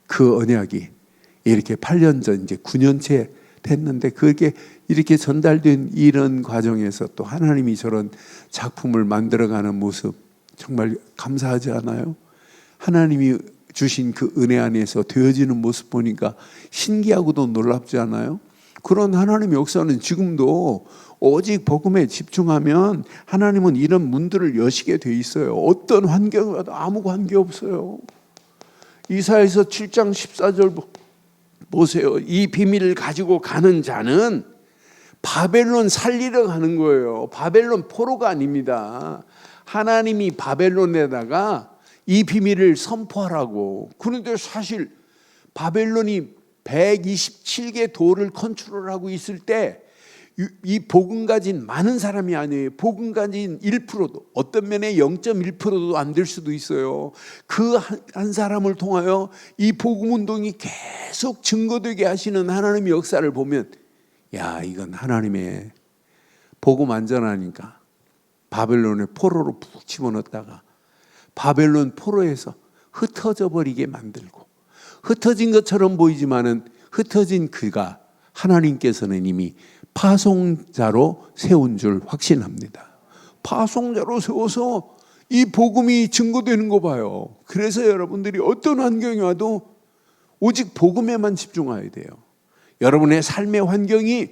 그 언약이 이렇게 8년 전 이제 9년째 됐는데 그게 이렇게 전달된 이런 과정에서 또 하나님이 저런 작품을 만들어가는 모습 정말 감사하지 않아요? 하나님이 주신 그 은혜 안에서 되어지는 모습 보니까 신기하고도 놀랍지 않아요? 그런 하나님의 역사는 지금도 오직 복음에 집중하면 하나님은 이런 문들을 여시게 돼 있어요. 어떤 환경에도 아무 관계 없어요. 이사야서 7장 14절 보세요. 이 비밀을 가지고 가는 자는 바벨론 살리러 가는 거예요. 바벨론 포로가 아닙니다. 하나님이 바벨론에다가 이 비밀을 선포하라고. 그런데 사실 바벨론이 127개 도를 컨트롤하고 있을 때 이 복음 가진 많은 사람이 아니에요. 복음 가진 1%도 어떤 면에 0.1%도 안 될 수도 있어요. 그 한 사람을 통하여 이 복음 운동이 계속 증거되게 하시는 하나님의 역사를 보면 야, 이건 하나님의 복음 안전하니까 바벨론의 포로로 푹 집어넣었다가 바벨론 포로에서 흩어져 버리게 만들고 흩어진 것처럼 보이지만은 흩어진 그가 하나님께서는 이미 파송자로 세운 줄 확신합니다. 파송자로 세워서 이 복음이 증거되는 거 봐요. 그래서 여러분들이 어떤 환경이 와도 오직 복음에만 집중해야 돼요. 여러분의 삶의 환경이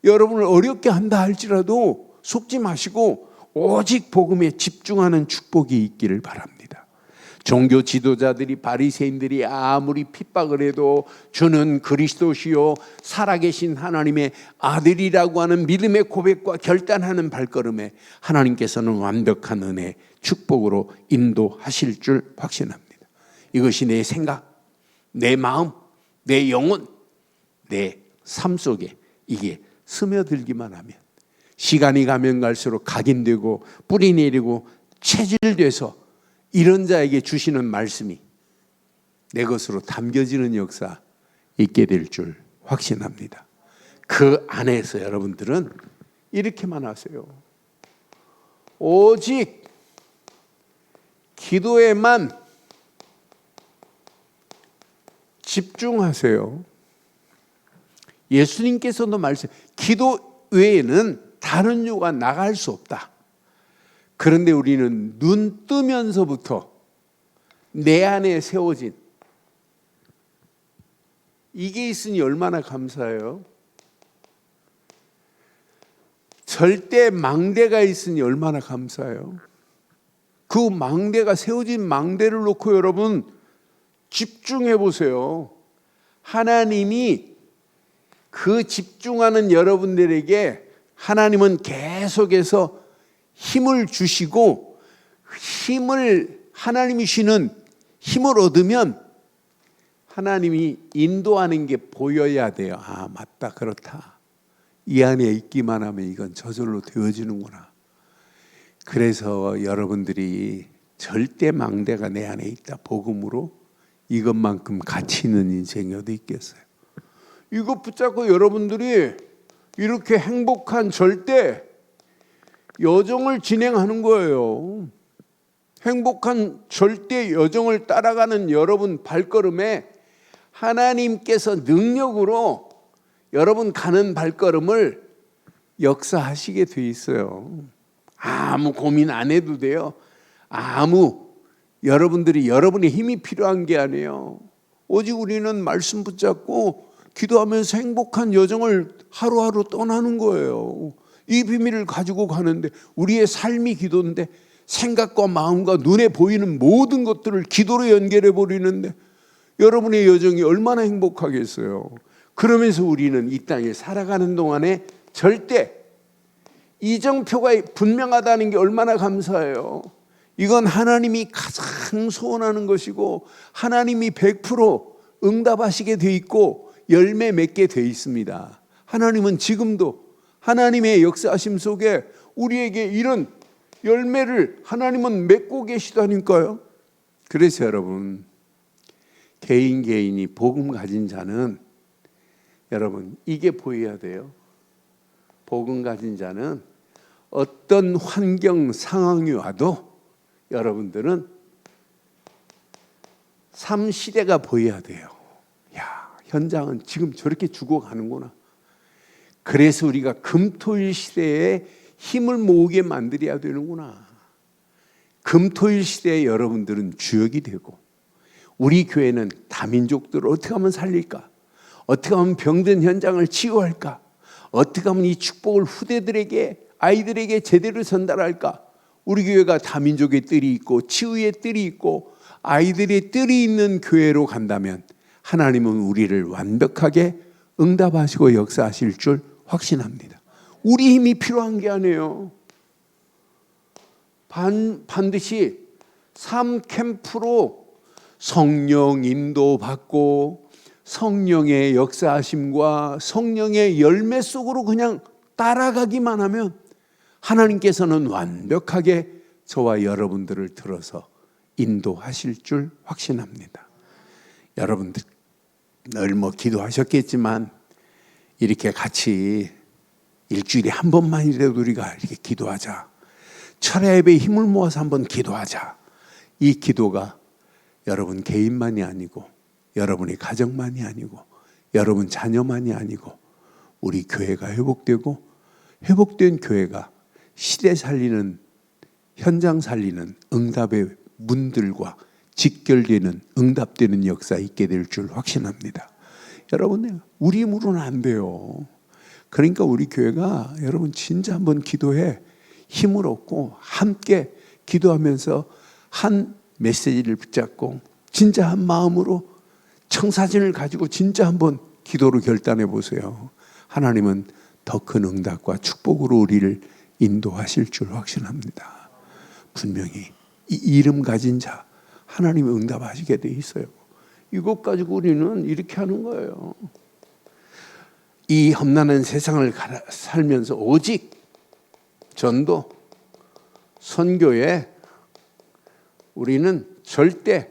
여러분을 어렵게 한다 할지라도 속지 마시고 오직 복음에 집중하는 축복이 있기를 바랍니다. 종교 지도자들이 바리새인들이 아무리 핍박을 해도 주는 그리스도시요 살아계신 하나님의 아들이라고 하는 믿음의 고백과 결단하는 발걸음에 하나님께서는 완벽한 은혜 축복으로 인도하실 줄 확신합니다. 이것이 내 생각, 내 마음, 내 영혼, 내 삶 속에 이게 스며들기만 하면 시간이 가면 갈수록 각인되고 뿌리 내리고 체질돼서 이런 자에게 주시는 말씀이 내 것으로 담겨지는 역사 있게 될 줄 확신합니다. 그 안에서 여러분들은 이렇게만 하세요. 오직 기도에만 집중하세요. 예수님께서도 말씀, 기도 외에는 다른 요가 나갈 수 없다. 그런데 우리는 눈 뜨면서부터 내 안에 세워진 이게 있으니 얼마나 감사해요. 절대 망대가 있으니 얼마나 감사해요. 그 망대가 세워진 망대를 놓고 여러분 집중해 보세요. 하나님이 그 집중하는 여러분들에게 하나님은 계속해서 힘을 주시고 하나님이 주시는 힘을 얻으면 하나님이 인도하는 게 보여야 돼요. 아, 맞다, 그렇다. 이 안에 있기만 하면 이건 저절로 되어지는구나. 그래서 여러분들이 절대 망대가 내 안에 있다. 복음으로 이것만큼 가치 있는 인생이 어디 있겠어요. 이것 붙잡고 여러분들이 이렇게 행복한 절대 여정을 진행하는 거예요. 행복한 절대 여정을 따라가는 여러분 발걸음에 하나님께서 능력으로 여러분 가는 발걸음을 역사하시게 돼 있어요. 아무 고민 안 해도 돼요. 여러분들이 여러분의 힘이 필요한 게 아니에요. 오직 우리는 말씀 붙잡고 기도하면서 행복한 여정을 하루하루 떠나는 거예요. 이 비밀을 가지고 가는데 우리의 삶이 기도인데 생각과 마음과 눈에 보이는 모든 것들을 기도로 연결해 버리는데 여러분의 여정이 얼마나 행복하겠어요. 그러면서 우리는 이 땅에 살아가는 동안에 절대 이정표가 분명하다는 게 얼마나 감사해요. 이건 하나님이 가장 소원하는 것이고 하나님이 100% 응답하시게 돼 있고 열매 맺게 돼 있습니다. 하나님은 지금도 하나님의 역사하심 속에 우리에게 이런 열매를 하나님은 맺고 계시다니까요. 그래서 여러분 개인이 복음 가진 자는 여러분 이게 보여야 돼요. 복음 가진 자는 어떤 환경 상황이 와도 여러분들은 삶 시대가 보여야 돼요. 야, 현장은 지금 저렇게 죽어가는구나. 그래서 우리가 금토일 시대에 힘을 모으게 만들어야 되는구나. 금토일 시대에 여러분들은 주역이 되고 우리 교회는 다민족들을 어떻게 하면 살릴까? 어떻게 하면 병든 현장을 치유할까? 어떻게 하면 이 축복을 후대들에게 아이들에게 제대로 전달할까? 우리 교회가 다민족의 뜰이 있고 치유의 뜰이 있고 아이들의 뜰이 있는 교회로 간다면 하나님은 우리를 완벽하게 응답하시고 역사하실 줄 확신합니다. 우리 힘이 필요한 게 아니에요. 반드시 삶 캠프로 성령 인도받고 성령의 역사하심과 성령의 열매 속으로 그냥 따라가기만 하면 하나님께서는 완벽하게 저와 여러분들을 들어서 인도하실 줄 확신합니다. 여러분들 늘 기도하셨겠지만 이렇게 같이 일주일에 한 번만이라도 우리가 이렇게 기도하자. 철야 예배에 힘을 모아서 한번 기도하자. 이 기도가 여러분 개인만이 아니고 여러분의 가정만이 아니고 여러분 자녀만이 아니고 우리 교회가 회복되고 회복된 교회가 시대 살리는 현장 살리는 응답의 문들과 직결되는 응답되는 역사 있게 될 줄 확신합니다. 여러분 우리 힘으로는 안 돼요. 그러니까 우리 교회가 여러분 진짜 한번 기도해 힘을 얻고 함께 기도하면서 한 메시지를 붙잡고 진짜 한 마음으로 청사진을 가지고 진짜 한번 기도로 결단해 보세요. 하나님은 더 큰 응답과 축복으로 우리를 인도하실 줄 확신합니다. 분명히 이 이름 가진 자 하나님이 응답하시게 돼 있어요. 이것 가지고 우리는 이렇게 하는 거예요. 이 험난한 세상을 살면서 오직 전도, 선교에 우리는 절대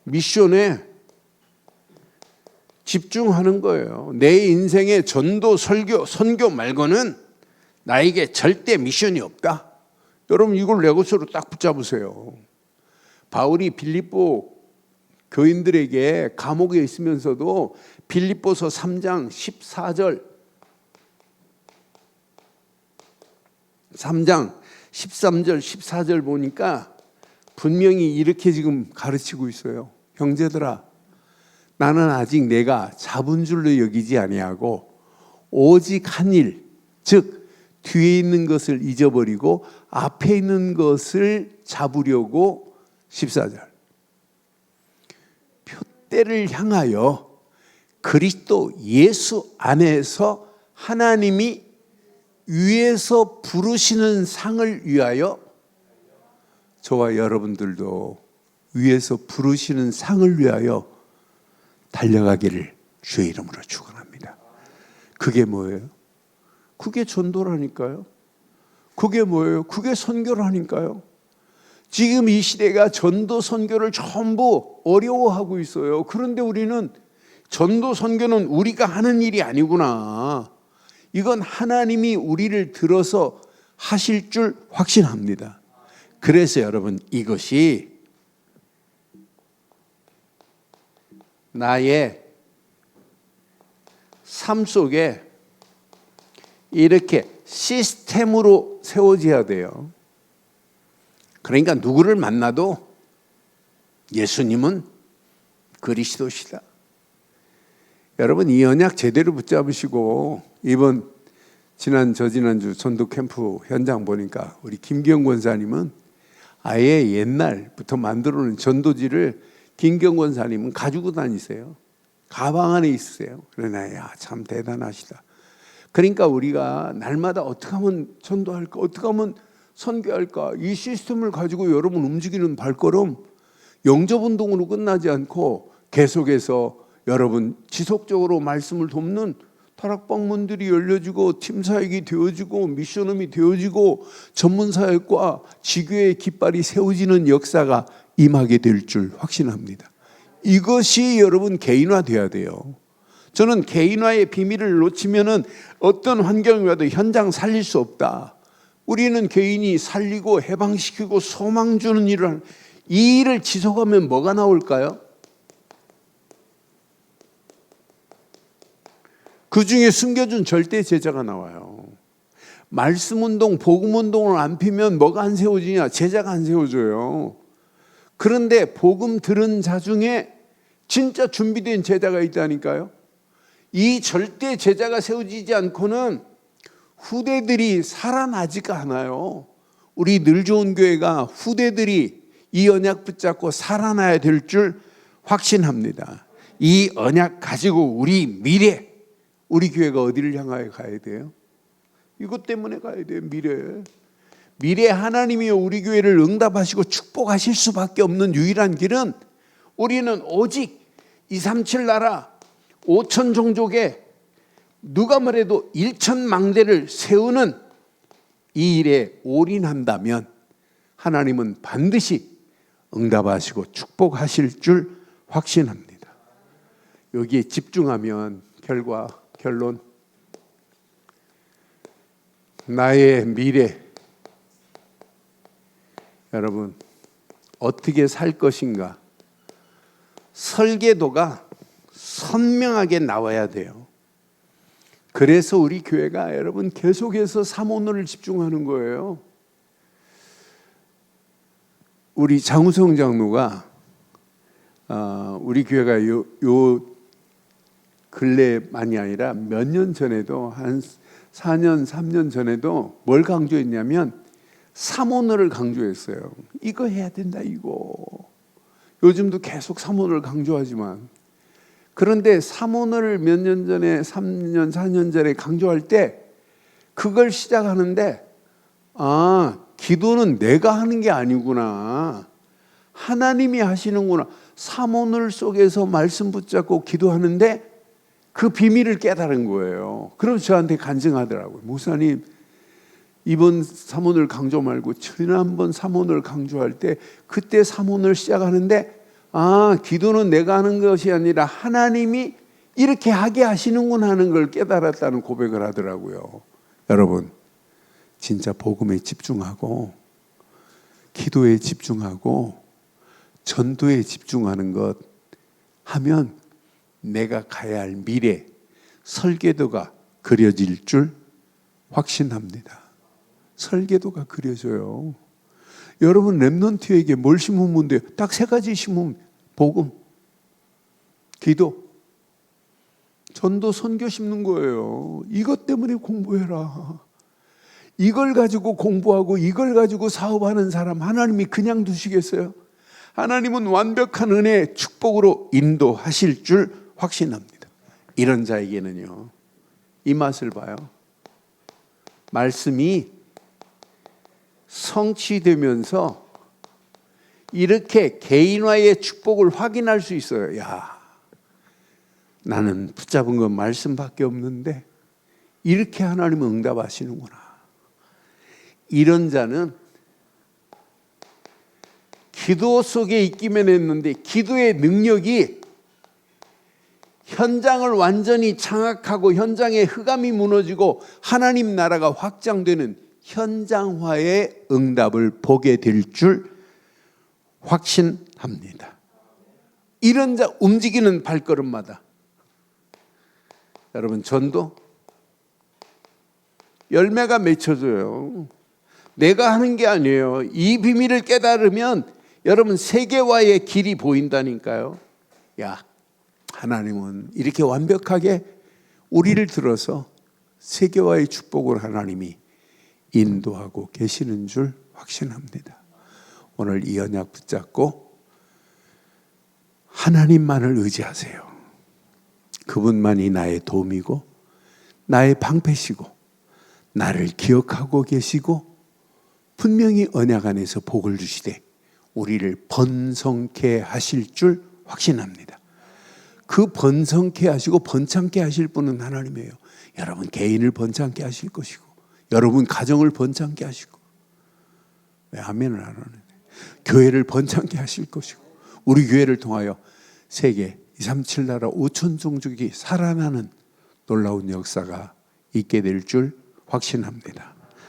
미션에 집중하는 거예요. 내 인생의 전도, 설교, 선교 말고는 나에게 절대 미션이 없다. 여러분 이걸 내 것으로 딱 붙잡으세요. 바울이 빌립보 교인들에게 감옥에 있으면서도 빌립보서 3장 14절 3장 13절, 14절 보니까 분명히 이렇게 지금 가르치고 있어요. 형제들아, 나는 아직 내가 잡은 줄로 여기지 아니하고 오직 한 일, 즉 뒤에 있는 것을 잊어버리고 앞에 있는 것을 잡으려고 14절 표대를 향하여 그리스도 예수 안에서 하나님이 위에서 부르시는 상을 위하여 저와 여러분들도 위에서 부르시는 상을 위하여 달려가기를 주의 이름으로 축원합니다. 그게 뭐예요? 그게 전도라니까요. 그게 뭐예요? 그게 선교라니까요. 지금 이 시대가 전도 선교를 전부 어려워하고 있어요. 그런데 우리는 전도 선교는 우리가 하는 일이 아니구나. 이건 하나님이 우리를 들어서 하실 줄 확신합니다. 그래서 여러분, 이것이 나의 삶 속에 이렇게 시스템으로 세워져야 돼요. 그러니까 누구를 만나도 예수님은 그리스도시다. 여러분, 이 언약 제대로 붙잡으시고 이번 저지난주 전도 캠프 현장 보니까 우리 김기영 권사님은 아예 옛날부터 만들어 놓은 전도지를 김기영 권사님은 가지고 다니세요. 가방 안에 있으세요. 그러나 야, 참 대단하시다. 그러니까 우리가 날마다 어떻게 하면 전도할까, 어떻게 하면 선교할까, 이 시스템을 가지고 여러분 움직이는 발걸음, 영접운동으로 끝나지 않고 계속해서 여러분 지속적으로 말씀을 돕는 다락방문들이 열려지고 팀사역이 되어지고 미션홈이 되어지고 전문사역과 지교의 깃발이 세워지는 역사가 임하게 될 줄 확신합니다. 이것이 여러분 개인화돼야 돼요. 저는 개인화의 비밀을 놓치면은 어떤 환경이 와도 현장 살릴 수 없다. 우리는 개인이 살리고 해방시키고 소망 주는 일을 하는, 이 일을 지속하면 뭐가 나올까요? 그 중에 숨겨준 절대 제자가 나와요. 말씀운동, 복음운동을 안 피면 뭐가 안 세워지냐? 제자가 안 세워져요. 그런데 복음 들은 자 중에 진짜 준비된 제자가 있다니까요. 이 절대 제자가 세워지지 않고는 후대들이 살아나지가 않아요. 우리 늘 좋은 교회가 후대들이 이 언약 붙잡고 살아나야 될 줄 확신합니다. 이 언약 가지고 우리 미래, 우리 교회가 어디를 향하여 가야 돼요? 이것 때문에 가야 돼요. 미래 하나님이 우리 교회를 응답하시고 축복하실 수밖에 없는 유일한 길은 우리는 오직 237 나라 5천 종족에 누가 뭐래도 1천 망대를 세우는 이 일에 올인한다면 하나님은 반드시 응답하시고 축복하실 줄 확신합니다. 여기에 집중하면 결론, 나의 미래, 여러분 어떻게 살 것인가, 설계도가 선명하게 나와야 돼요. 그래서 우리 교회가 여러분 계속해서 사모노를 집중하는 거예요. 우리 장우성 장로가 우리 교회가 요 근래만이 아니라 몇 년 전에도 한 4년, 3년 전에도 뭘 강조했냐면 사모노를 강조했어요. 이거 해야 된다, 이거. 요즘도 계속 사모노를 강조하지만, 그런데 사모노를 몇 년 전에 3년, 4년 전에 강조할 때 그걸 시작하는데 기도는 내가 하는 게 아니구나. 하나님이 하시는구나. 사모노 속에서 말씀 붙잡고 기도하는데 그 비밀을 깨달은 거예요. 그래서 저한테 간증하더라고요. 목사님, 이번 사모노를 강조 말고 지난번 사모노를 강조할 때 그때 사모노를 시작하는데 기도는 내가 하는 것이 아니라 하나님이 이렇게 하게 하시는구나 하는 걸 깨달았다는 고백을 하더라고요. 여러분, 진짜 복음에 집중하고 기도에 집중하고 전도에 집중하는 것 하면 내가 가야 할 미래, 설계도가 그려질 줄 확신합니다. 설계도가 그려져요. 여러분 렘넌트에게 뭘 심으면 돼요? 딱 세 가지 심으면 복음, 기도, 전도, 선교 심는 거예요. 이것 때문에 공부해라. 이걸 가지고 공부하고 이걸 가지고 사업하는 사람 하나님이 그냥 두시겠어요? 하나님은 완벽한 은혜, 축복으로 인도하실 줄 확신합니다. 이런 자에게는요, 이 맛을 봐요. 말씀이 성취되면서 이렇게 개인화의 축복을 확인할 수 있어요. 야, 나는 붙잡은 건 말씀밖에 없는데 이렇게 하나님은 응답하시는구나. 이런 자는 기도 속에 있기만 했는데 기도의 능력이 현장을 완전히 장악하고 현장의 흑암이 무너지고 하나님 나라가 확장되는 현장화의 응답을 보게 될 줄 확신합니다. 이런 자 움직이는 발걸음마다 여러분 전도 열매가 맺혀져요. 내가 하는 게 아니에요. 이 비밀을 깨달으면 여러분 세계화의 길이 보인다니까요. 야, 하나님은 이렇게 완벽하게 우리를 들어서 세계화의 축복을 하나님이 인도하고 계시는 줄 확신합니다. 오늘 이 언약 붙잡고 하나님만을 의지하세요. 그분만이 나의 도움이고 나의 방패시고 나를 기억하고 계시고 분명히 언약 안에서 복을 주시되 우리를 번성케 하실 줄 확신합니다. 그 번성케 하시고 번창케 하실 분은 하나님이에요. 여러분 개인을 번창케 하실 것이고 여러분 가정을 번창케 하시고, 왜 아멘을 안 하는데, 교회를 번창케 하실 것이고 우리 교회를 통하여 세계 237 나라 5천 종족이 살아나는 놀라운 역사가 있게 될 줄 확신합니다.